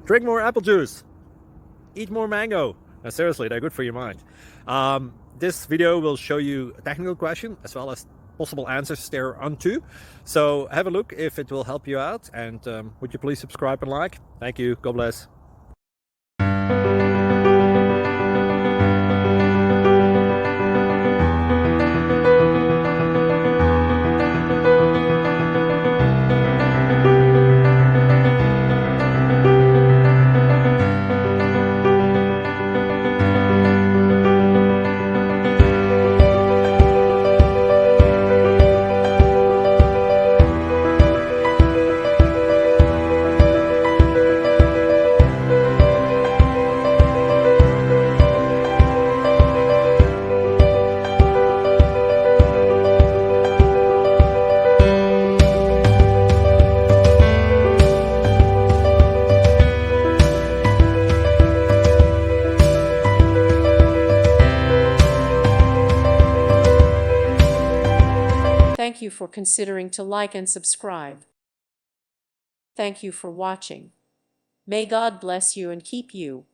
Drink more apple juice. Eat more mango. No, seriously, they're good for your mind. This video will show you a technical question as well as possible answers thereunto. So have a look if it will help you out, and would you please subscribe and like? Thank you. God bless. Thank you for considering to like and subscribe. Thank you for watching. May God bless you and keep you.